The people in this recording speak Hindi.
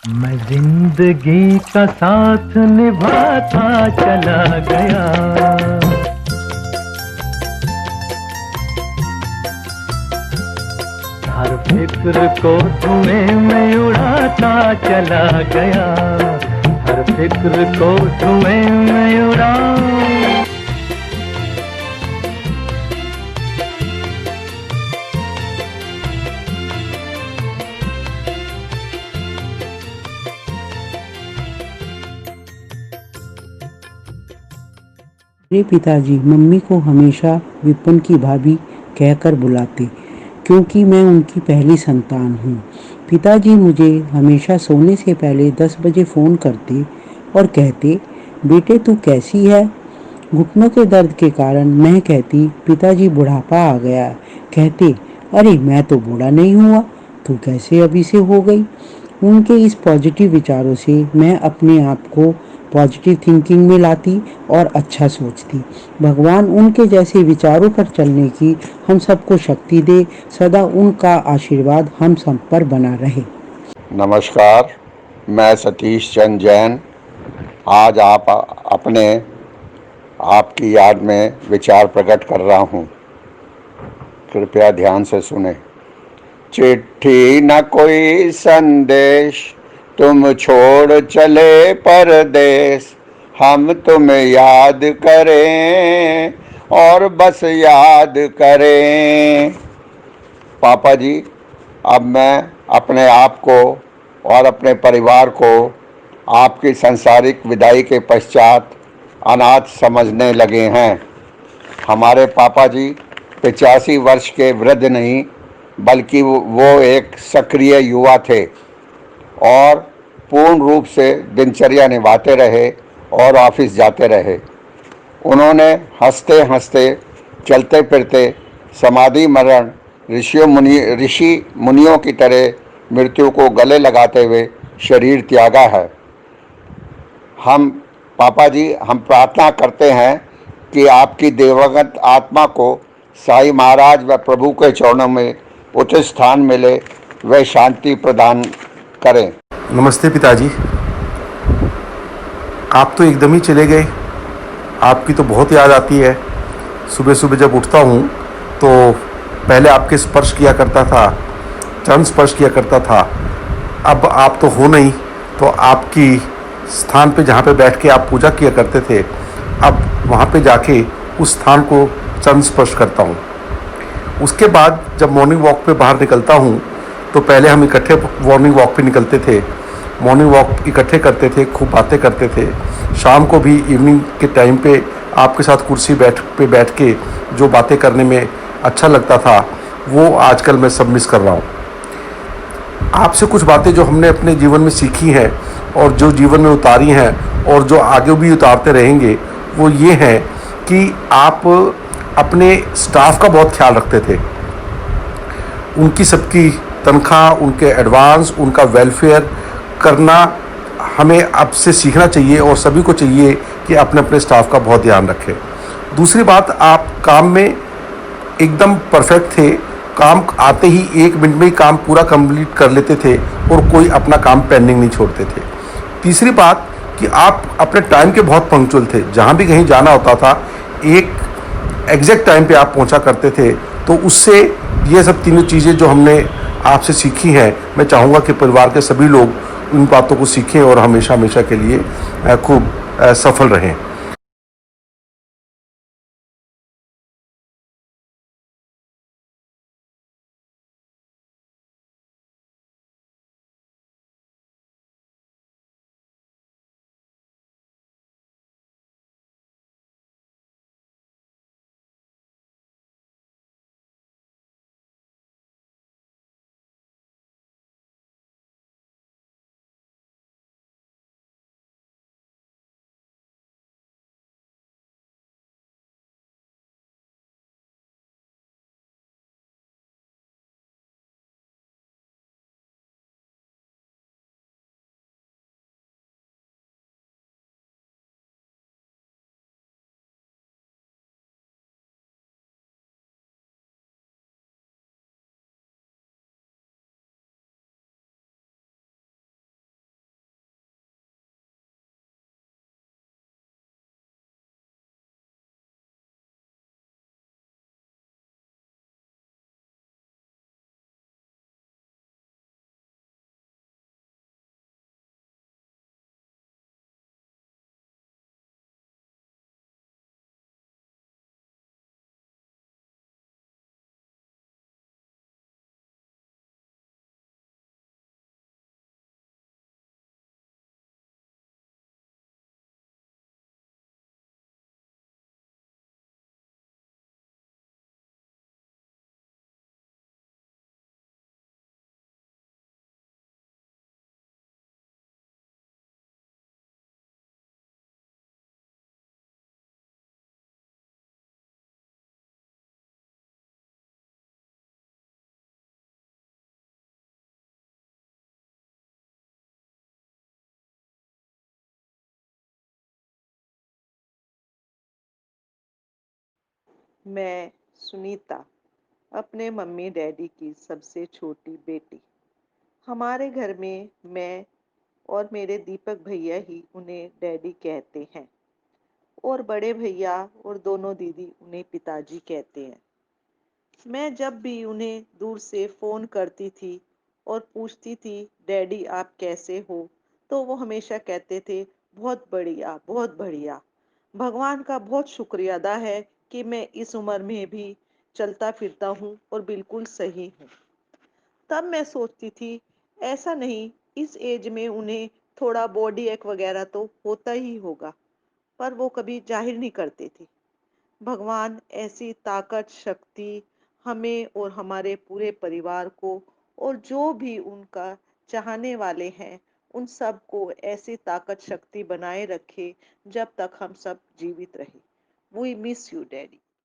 मैं जिंदगी का साथ निभाता चला गया। हर फिक्र को धुएं में उड़ाता चला गया। हर फिक्र को धुएं में उड़ा। मेरे पिताजी मम्मी को हमेशा विपिन की भाभी कहकर बुलाते, क्योंकि मैं उनकी पहली संतान हूँ। पिताजी मुझे हमेशा सोने से पहले 10 बजे फ़ोन करते और कहते, बेटे तू कैसी है? घुटनों के दर्द के कारण मैं कहती, पिताजी बुढ़ापा आ गया। कहते, अरे मैं तो बूढ़ा नहीं हुआ, तू कैसे अभी से हो गई? उनके इस पॉजिटिव विचारों से मैं अपने आप को पॉजिटिव थिंकिंग में लाती और अच्छा सोचती। भगवान उनके जैसे विचारों पर चलने की हम सबको शक्ति दे। सदा उनका आशीर्वाद हम सब पर बना रहे। नमस्कार, मैं सतीश चंद जैन आज अपने आपकी याद में विचार प्रकट कर रहा हूँ। कृपया ध्यान से सुने। चिट्ठी न कोई संदेश, तुम छोड़ चले परदेश, हम तुम्हें याद करें और बस याद करें। पापा जी, अब मैं अपने आप को और अपने परिवार को आपकी सांसारिक विदाई के पश्चात अनाथ समझने लगे हैं। हमारे पापा जी 85 वर्ष के वृद्ध नहीं, बल्कि वो एक सक्रिय युवा थे और पूर्ण रूप से दिनचर्या निभाते रहे और ऑफिस जाते रहे। उन्होंने हंसते हंसते, चलते फिरते, समाधि मरण ऋषि मुनियों की तरह मृत्यु को गले लगाते हुए शरीर त्यागा है। हम पापा जी, हम प्रार्थना करते हैं कि आपकी दिवंगत आत्मा को साईं महाराज व प्रभु के चरणों में उचित स्थान मिले, व शांति प्रदान करें। नमस्ते पिताजी। आप तो एकदम ही चले गए। आपकी तो बहुत याद आती है। सुबह सुबह जब उठता हूँ तो पहले आपके स्पर्श किया करता था, चरण स्पर्श किया करता था। अब आप तो हो नहीं, तो आपकी स्थान पे जहाँ पे बैठ के आप पूजा किया करते थे, अब वहाँ पे जाके उस स्थान को चरण स्पर्श करता हूँ। उसके बाद जब मॉर्निंग वॉक पे बाहर निकलता हूँ तो पहले हम इकट्ठे मॉर्निंग वॉक पे निकलते थे, मॉर्निंग वॉक इकट्ठे करते थे, खूब बातें करते थे। शाम को भी इवनिंग के टाइम पे आपके साथ कुर्सी बैठ के जो बातें करने में अच्छा लगता था, वो आजकल मैं सब मिस कर रहा हूँ। आपसे कुछ बातें जो हमने अपने जीवन में सीखी हैं और जो जीवन में उतारी हैं और जो आगे भी उतारते रहेंगे, वो ये हैं कि आप अपने स्टाफ का बहुत ख्याल रखते थे। उनकी सबकी तनख्वाह, उनके एडवांस, उनका वेलफेयर करना हमें आपसे सीखना चाहिए और सभी को चाहिए कि अपने अपने स्टाफ का बहुत ध्यान रखें। दूसरी बात, आप काम में एकदम परफेक्ट थे। काम आते ही 1 मिनट में ही काम पूरा कंप्लीट कर लेते थे और कोई अपना काम पेंडिंग नहीं छोड़ते थे। तीसरी बात कि आप अपने टाइम के बहुत पंक्चुअल थे। जहाँ भी कहीं जाना होता था, एक एग्जैक्ट टाइम पे आप पहुँचा करते थे। तो उससे ये सब तीनों चीज़ें जो हमने आपसे सीखी हैं, मैं चाहूँगा कि परिवार के सभी लोग उन बातों को सीखें और हमेशा हमेशा के लिए खूब सफल रहें। मैं सुनीता, अपने मम्मी डैडी की सबसे छोटी बेटी। हमारे घर में मैं और मेरे दीपक भैया ही उन्हें डैडी कहते हैं और बड़े भैया और दोनों दीदी उन्हें पिताजी कहते हैं। मैं जब भी उन्हें दूर से फ़ोन करती थी और पूछती थी, डैडी आप कैसे हो? तो वो हमेशा कहते थे, बहुत बढ़िया, बहुत बढ़िया। भगवान का बहुत शुक्रिया अदा है कि मैं इस उम्र में भी चलता फिरता हूँ और बिल्कुल सही हूँ। तब मैं सोचती थी, ऐसा नहीं, इस एज में उन्हें थोड़ा बॉडी एक वगैरह तो होता ही होगा, पर वो कभी जाहिर नहीं करते थे। भगवान ऐसी ताकत शक्ति हमें और हमारे पूरे परिवार को और जो भी उनका चाहने वाले हैं उन सब को ऐसी ताकत शक्ति बनाए रखे जब तक हम सब जीवित रहे। We miss you daddy.